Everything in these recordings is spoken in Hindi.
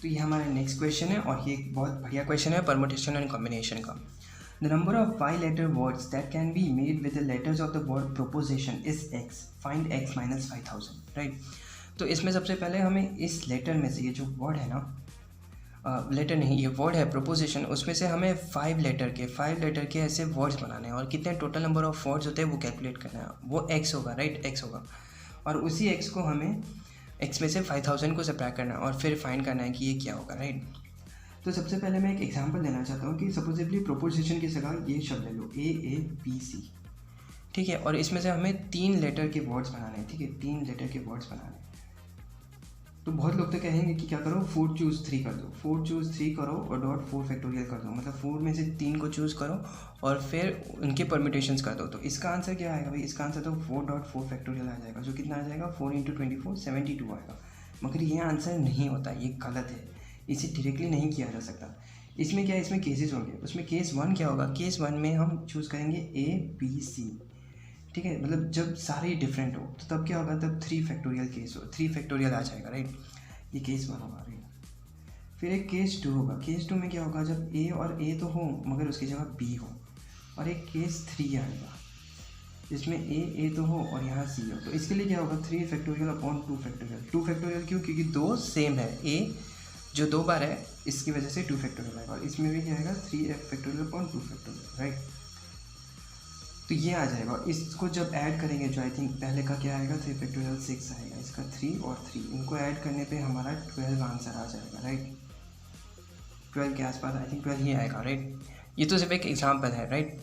तो ये हमारा नेक्स्ट क्वेश्चन है और ये एक बहुत बढ़िया क्वेश्चन है परमुटेशन एंड कॉम्बिनेशन का। The number of 5 letter words that can be made with the letters of the word proposition is x, find x minus 5000, right. तो इसमें सबसे पहले हमें इस लेटर में से, ये जो वर्ड है ना, लेटर नहीं, ये वर्ड है प्रोपोजिशन, उसमें से हमें 5 लेटर के ऐसे वर्ड्स बनाने हैं और कितने टोटल नंबर ऑफ वर्ड्स होते हैं वो कैलकुलेट करना है। वो x होगा, राइट, x होगा। और उसी x को हमें x में से 5000 को सब्ट्रैक्ट करना है और फिर फाइंड करना है कि ये क्या होगा, राइट। तो सबसे पहले मैं एक एग्जांपल देना चाहता हूँ कि सपोजिबली प्रोपोजिशन की जगह ये शब्द ले लो A, C, ठीक है। और इसमें से हमें 3 लेटर के वर्ड्स बनाने हैं, ठीक है, 3 लेटर के वर्ड्स बनाने हैं। तो बहुत लोग तो कहेंगे कि क्या करो, 4 चूज़ 3 कर दो, 4 चूज़ 3 करो और डॉट 4 फैक्टोरियल कर दो, मतलब 4 में से 3 को चूज़ करो और फिर उनके परम्यूटेशंस कर दो। तो इसका आंसर क्या आएगा भाई, इसका आंसर तो 4.4 फैक्टोरियल आ जाएगा, जो कितना आ जाएगा 4 × 24 72 आएगा। मगर ये आंसर नहीं होता, ये गलत है, इसे डायरेक्टली नहीं किया जा सकता। इसमें क्या है, इसमें केसेस होंगे। उसमें केस 1 क्या होगा, केस 1 में हम चूज़ करेंगे A, B, C, ठीक है, मतलब जब सारे डिफरेंट हो तो तब क्या होगा, तब 3 फैक्टोरियल केस हो, 3 फैक्टोरियल आ जाएगा, राइट। ये केस 1 होगा, राइट। फिर एक केस 2 होगा। केस 2 में क्या होगा, जब A और A तो हो मगर उसकी जगह B हो। और एक केस 3 आएगा जिसमें A तो हो और यहाँ C हो। तो इसके लिए क्या होगा, 3 फैक्टोरियल अपॉन 2 फैक्टोरियल। 2 फैक्टोरियल क्यों, क्योंकि 2 सेम है, A जो 2 बार है इसकी वजह से 2 फैक्टोरियल आएगा। और इसमें भी क्या आएगा, 3 फैक्टोरियल अपॉन 2 फैक्टोरियल, राइट। तो ये आ जाएगा। और इसको जब ऐड करेंगे, जो आई थिंक पहले का क्या आएगा, 3 फैक्टोरियल 6 आएगा, इसका 3 और 3, इनको ऐड करने पे हमारा 12 आंसर आ जाएगा, राइट। 12 के आसपास, आई थिंक 12 ही आएगा, राइट। ये तो सिर्फ एक एग्जाम्पल है, राइट।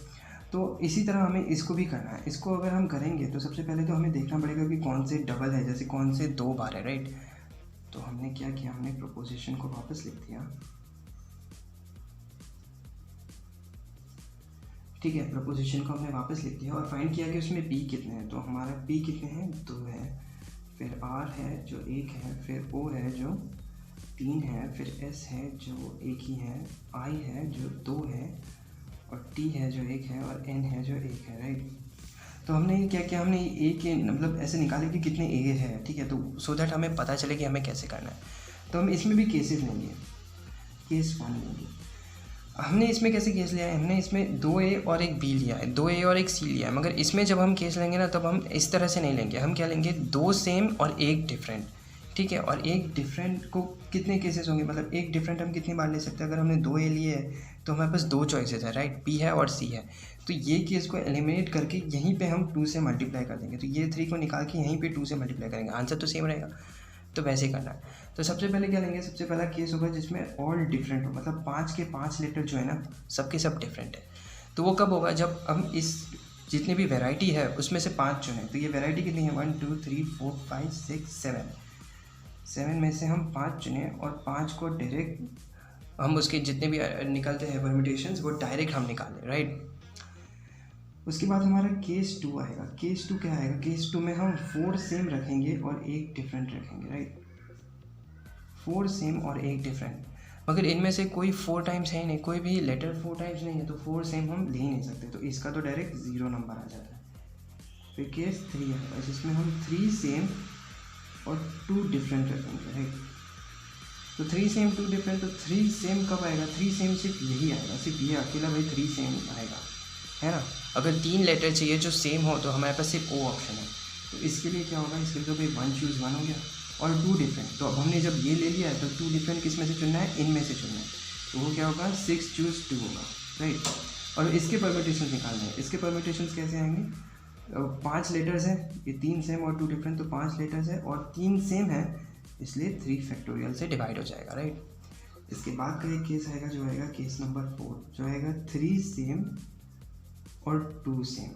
तो इसी तरह हमें इसको भी करना है। इसको अगर हम करेंगे तो सबसे पहले तो हमें देखना पड़ेगा कि कौन से डबल है, जैसे कौन से 2 बार है, राइट। तो हमने क्या किया, हमने प्रोपोजिशन को वापस लिख दिया, ठीक है। प्रपोजिशन को हमने वापस लिख दिया और फाइंड किया कि उसमें P कितने हैं। तो हमारा P कितने हैं, 2 है। फिर R है जो 1 है, फिर O है जो 3 है, फिर S है जो 1 ही है, I है जो 2 है, और T है जो 1 है, और N है जो 1 है, राइट। तो हमने क्या किया, हमने A के मतलब ऐसे निकाले कि कितने A है, ठीक है, तो सो दैट हमें पता चले कि हमें कैसे करना है। तो हम इसमें भी केसेस लेंगे, केस 1 लेंगे। हमने इसमें कैसे केस लिया है, हमने इसमें 2A और एक B लिया है, 2A और एक C लिया है। मगर इसमें जब हम केस लेंगे ना, तब हम इस तरह से नहीं लेंगे। हम क्या लेंगे, 2 सेम और एक डिफरेंट, ठीक है। और एक डिफरेंट को कितने केसेस होंगे, मतलब एक डिफरेंट हम कितनी बार ले सकते हैं। अगर हमने 2A लिए है तो हमारे पास 2 चॉइसेस है, राइट, B है और C है। तो ये केस को एलिमिनेट करके यहीं पर हम 2 से मल्टीप्लाई कर देंगे। तो ये 3 को निकाल के यहीं पर 2 से मल्टीप्लाई करेंगे, आंसर तो सेम रहेगा। तो वैसे ही करना है। तो सबसे पहले क्या लेंगे, सबसे पहला केस होगा जिसमें ऑल डिफरेंट हो, मतलब 5 के 5 लेटर जो है ना, सबके सब डिफरेंट है। तो वो कब होगा, जब हम इस जितनी भी वैरायटी है उसमें से 5 चुनें। तो ये वैरायटी कितनी है, 1 2 3 4 5 6 7 में से हम 5 चुनें और 5 को डायरेक्ट हम उसके जितने भी निकलते हैं परम्यूटेशंस वो डायरेक्ट हम निकालें, राइट। उसके बाद हमारा केस 2 आएगा। केस 2 क्या आएगा, केस 2 में हम 4 सेम रखेंगे और एक डिफरेंट रखेंगे, राइट। 4 सेम और एक डिफरेंट, मगर इनमें से कोई 4 टाइम्स है ही नहीं, कोई भी लेटर 4 टाइम्स नहीं है, तो 4 सेम हम ले ही नहीं सकते। तो इसका तो डायरेक्ट 0 नंबर आ जाता है। फिर केस 3 आएगा, जिसमें हम 3 सेम और 2 डिफरेंट रखेंगे, राइट। तो 3 सेम 2 डिफरेंट, तो 3 सेम कब आएगा, 3 सेम सिर्फ यही आएगा, सिर्फ ये अकेला भाई 3 सेम आएगा, है ना। अगर 3 लेटर चाहिए जो सेम हो तो हमारे पास सिर्फ O ऑप्शन है। तो इसके लिए क्या होगा, इसके लिए तो भाई 1 चूज़ 1 हो गया और 2 डिफरेंट। तो अब हमने जब ये ले लिया है तो 2 डिफरेंट किस में से चुनना है, इनमें से चुनना है। तो वो क्या होगा, 6 चूज़ 2 होगा, राइट। और इसके परम्यूटेशन निकालने हैं। इसके परम्यूटेशन कैसे आएंगे, 5 लेटर्स हैं, ये 3 सेम और 2 डिफरेंट, तो 5 लेटर्स है और 3 सेम है, इसलिए 3 फैक्टोरियल से डिवाइड हो जाएगा, राइट। इसके बाद का एक केस आएगा जो आएगा केस नंबर 4, जो आएगा 3 सेम और 2 सेम,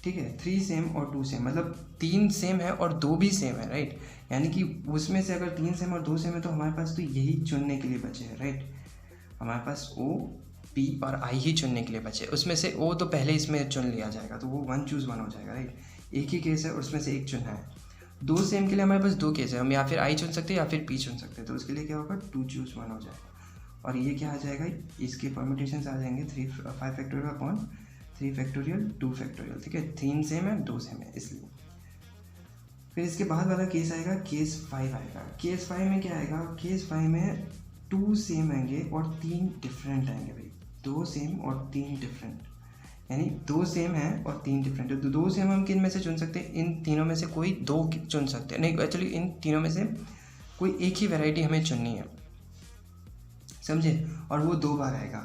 ठीक है। 3 सेम और 2 सेम मतलब 3 सेम है और 2 भी सेम है, राइट। यानी कि उसमें से अगर 3 सेम और 2 सेम है तो हमारे पास तो यही चुनने के लिए बचे हैं, राइट। हमारे पास O, P और I ही चुनने के लिए बचे। उसमें से O तो पहले इसमें चुन लिया जाएगा, तो वो 1 चूज़ 1 हो जाएगा, राइट। एक ही केस है, उसमें से एक चुनना है। 2 सेम के लिए हमारे पास 2 केस है, हम या फिर I चुन सकते हैं या फिर P चुन सकते हैं। तो उसके लिए क्या होगा, 2 चूज़ 1 हो जाएगा। और ये क्या आ जाएगा, इसके परम्यूटेशंस आ जाएंगे 5 फैक्टोरियल अपॉन 3 फैक्टोरियल 2 फैक्टोरियल, ठीक है। 3 सेम है 2 सेम है इसलिए। फिर इसके बाद वाला केस आएगा केस 5 आएगा। केस 5 में क्या आएगा, केस 5 में 2 सेम आएंगे और 3 डिफरेंट आएंगे भाई। 2 सेम और 3 डिफरेंट, यानी 2 सेम है और 3 डिफरेंट है। तो 2 सेम हम किन में से चुन सकते हैं, इन तीनों में से कोई 2 चुन सकते हैं। नहीं, एक्चुअली इन तीनों में से कोई एक ही वैरायटी हमें चुननी है, समझे, और वो 2 बार आएगा।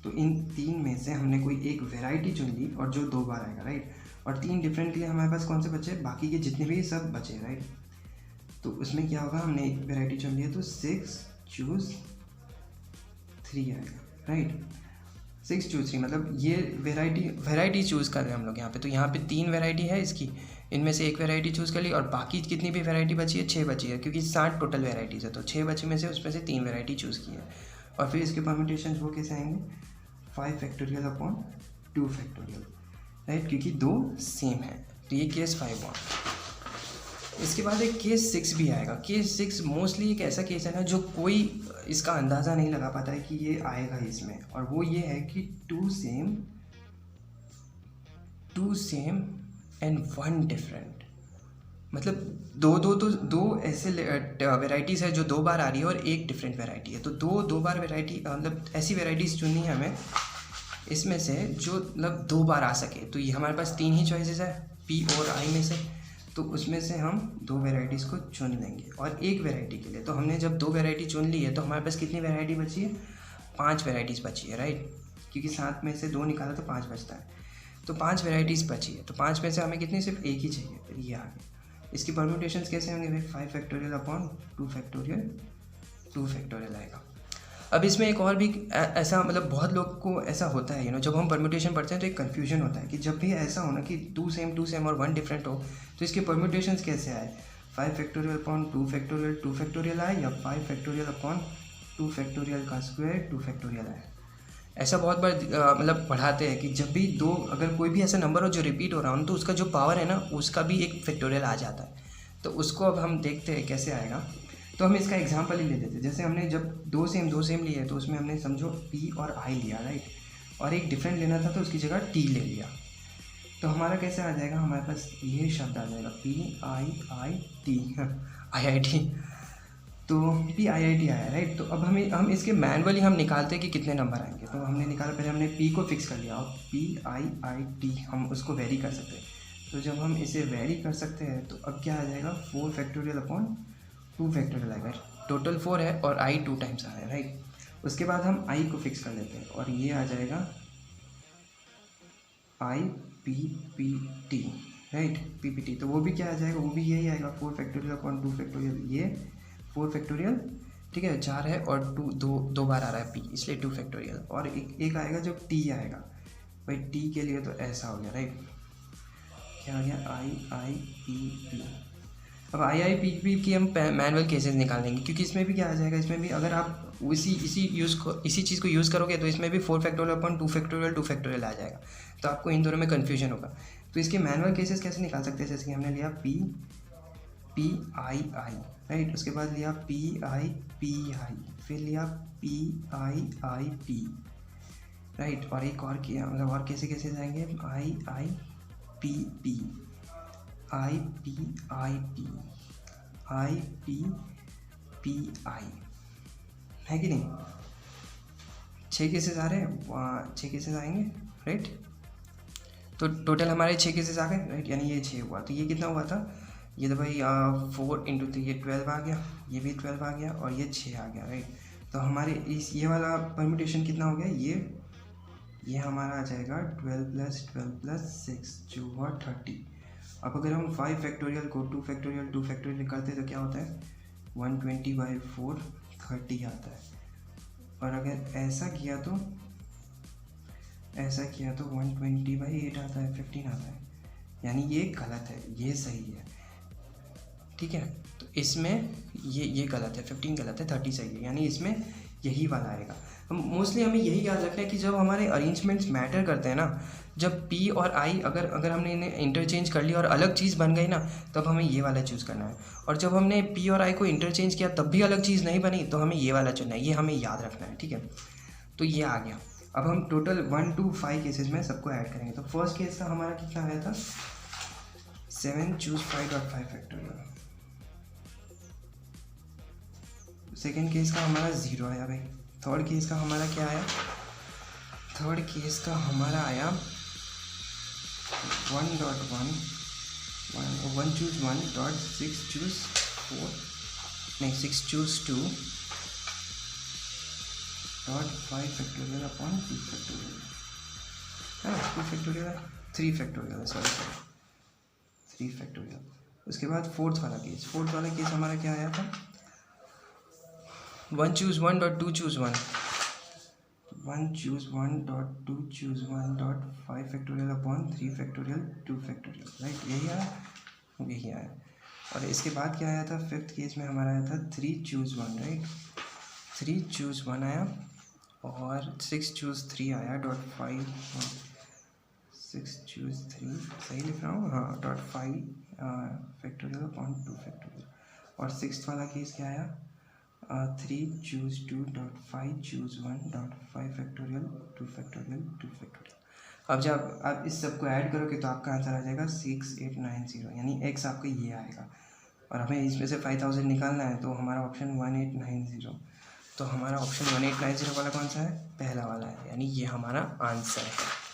तो इन 3 में से हमने कोई एक वैरायटी चुन ली और जो 2 बार आएगा, राइट। और 3 डिफरेंट के लिए हमारे पास कौन से बचे, बाकी के जितने भी सब बचे, राइट। तो उसमें क्या होगा, हमने एक वैरायटी चुन लिया तो 6 चूज़ 3 आएगा, राइट। 6 चूज़ 3 मतलब ये वैरायटी चूज़ कर रहे हैं हम लोग यहाँ पे। तो यहाँ पे 3 वैरायटी है इसकी, इनमें से एक वैरायटी चूज़ कर ली और बाकी कितनी भी वैरायटी बची है, 6 बची है, क्योंकि 60 टोटल वैराइटीज़ है। तो 6 बचे में से उसमें से 3 वैरायटी चूज़ की है। और फिर इसके परम्यूटेशन वो कैसे आएंगे, 5 फैक्टोरियल अपॉन 2 फैक्टोरियल, राइट, क्योंकि 2 सेम है। तो ये केस 5 हुआ। इसके बाद एक केस 6 भी आएगा। केस 6 मोस्टली एक ऐसा केस है ना जो कोई इसका अंदाज़ा नहीं लगा पाता है कि ये आएगा इसमें, और वो ये है कि 2 सेम एंड 1 डिफरेंट, मतलब दो ऐसे वेराइटीज़ है जो 2 बार आ रही है और एक डिफरेंट वैरायटी है। तो दो बार वैरायटी, मतलब ऐसी वैराइटीज़ चुननी है हमें इसमें से जो मतलब 2 बार आ सके। तो ये हमारे पास 3 ही चॉइसेस है, पी और आई में से। तो उसमें से हम 2 वैराइटीज़ को चुन लेंगे और एक वैरायटी के लिए। तो हमने जब 2 वैरायटी चुन ली है तो हमारे पास कितनी वैरायटी बची है, 5 वैराइटीज़ बची है, राइट, क्योंकि 7 में से 2 निकाला तो 5 बचता है। तो 5 वैराइटीज़ बची है। तो 5 में से हमें कितनी, सिर्फ एक ही चाहिए। फिर ये आ गया। इसकी परम्यूटेशंस कैसे होंगे भाई, 5 फैक्टोरियल अपॉन 2 फैक्टोरियल आएगा। अब इसमें एक और भी ऐसा, मतलब बहुत लोग को ऐसा होता है, जब हम परम्यूटेशन पढ़ते हैं तो एक कन्फ्यूजन होता है कि जब भी ऐसा हो ना कि 2 सेम और 1 डिफरेंट हो, तो इसके परम्यूटेशंस कैसे आए, 5 फैक्टोरियल अपॉन 2 फैक्टोरियल आए, या 5 फैक्टोरियल अपॉन 2 फैक्टोरियल का स्क्वायर 2 फैक्टोरियल आए। ऐसा बहुत बार मतलब पढ़ाते हैं कि जब भी अगर कोई भी ऐसा नंबर हो जो रिपीट हो रहा हो तो उसका जो पावर है ना उसका भी एक फैक्टोरियल आ जाता है। तो उसको अब हम देखते हैं कैसे आएगा। तो हम इसका एग्जांपल ही ले लेते हैं। जैसे हमने जब 2 सेम लिए तो उसमें हमने समझो पी और आई लिया, राइट, और एक डिफरेंट लेना था तो उसकी जगह टी ले लिया। तो हमारा कैसे आ जाएगा, हमारे पास ये शब्द आ जाएगा PIIT तो PIIT आया, राइट। तो अब हम इसके मैनुअली हम निकालते हैं कि कितने नंबर आएंगे। तो हमने निकाला, पहले हमने P को फिक्स कर लिया और PIIT हम उसको वेरी कर सकते हैं। तो जब हम इसे वेरी कर सकते हैं तो अब क्या आ जाएगा, 4 फैक्टोरियल अपॉन 2 फैक्टोरियल आएगा। टोटल 4 है और I 2 टाइम्स आ रहा है, राइट। उसके बाद हम I को फिक्स कर लेते हैं और ये आ जाएगा IPPT, राइट, PPT। तो वो भी क्या आ जाएगा, वो भी यही आएगा, 4 फैक्टोरियल अपॉन 2 फैक्टोरियल, ये 4 फैक्टोरियल, ठीक है, 4 है और 2 बार आ रहा है P, इसलिए 2 फैक्टोरियल। और एक आएगा जो T आएगा भाई, T के लिए तो ऐसा हो गया, राइट, क्या हो गया, IIPP। अब IIPP की हम मैनुअल केसेस निकाल देंगे, क्योंकि इसमें भी क्या आ जाएगा, इसमें भी अगर आप इसी चीज़ को यूज़ करोगे तो इसमें भी 4 फैक्टोरियल अपॉन 2 फैक्टोरियल आ जाएगा। तो आपको इन दोनों में कन्फ्यूजन होगा। तो इसके मैनुअल केसेस कैसे निकाल सकते हैं, जैसे कि हमने लिया PII, राइट, उसके बाद लिया PIPI, फिर लिया PIIP, राइट, और एक और किया, मतलब और कैसे जाएंगे, IIPP, IPPI, है कि नहीं। 6 केसेस आ रहे हैं, 6 केसेस आएंगे, राइट। तो टोटल हमारे 6 केसेस आ गए, राइट, यानी ये 6 हुआ। तो ये कितना हुआ था, ये तो भाई 4 × 3 ये 12 आ गया, ये भी 12 आ गया और ये 6 आ गया, राइट। तो हमारे ये वाला परम्यूटेशन कितना हो गया, ये हमारा आ जाएगा 12 + 6 जो हुआ 30। अब अगर हम 5 फैक्टोरियल को 2 फैक्टोरियल करते तो क्या होता है, 120/4 30 आता है। और अगर ऐसा किया तो 120/8 आता है, 15 आता है, यानी ये गलत है, ये सही है, ठीक है। तो इसमें ये गलत है, 15 गलत है, 30 सही है, यानी इसमें यही वाला आएगा। मोस्टली हमें यही याद रखना है कि जब हमारे अरेंजमेंट्स मैटर करते हैं ना, जब P और I अगर हमने इन्हें इंटरचेंज कर लिया और अलग चीज़ बन गई ना, तब हमें ये वाला चूज़ करना है। और जब हमने P और I को इंटरचेंज किया तब भी अलग चीज़ नहीं बनी तो हमें ये वाला चुनना है, ये हमें याद रखना है, ठीक है। तो ये आ गया। अब हम टोटल 1 to 5 केसेस में सबको ऐड करेंगे। तो फर्स्ट केस का हमारा कितना आया था, 7 चूज 5.5 फैक्टोरियल। सेकेंड केस का हमारा 0 आया भाई। थर्ड केस का हमारा क्या आया? थर्ड केस का हमारा आया 1 चूज 1 डॉट 6 चूज 4 नहीं 6 choose 2 dot 5 factorial upon 2 factorial है ना, 2 फैक्टोरियल 3 फैक्टोरियल सॉरी 3 फैक्टोरियल। उसके बाद फोर्थ वाला केस हमारा क्या आया था? 1 choose 1 dot 2 choose 1 1 choose 1 dot 2 choose 1 dot 5 factorial upon 3 factorial 2 factorial, right, यही आया। और इसके बाद क्या आया था? फिफ्थ केस में हमारा आया था 3 चूज 1, राइट, 3 चूज 1 आया और 6 चूज 3 आया डॉट 5 6 चूज 3 सही लिख रहा हूँ, हाँ, डॉट 5 फैक्टोरियल अपॉन 2 फैक्टोरियल। और सिक्स्थ वाला केस क्या आया? 3 choose 2 dot 5 choose 1 dot 5 factorial 2 factorial 2 factorial. अब जब आप इस सब को ऐड करोगे तो आपका आंसर आ जाएगा 6890, यानी एक्स आपका ये आएगा। और हमें इसमें से 5000 निकालना है तो हमारा ऑप्शन 1890, तो हमारा ऑप्शन 1890 वाला कौन सा है? पहला वाला है, यानी ये हमारा आंसर है।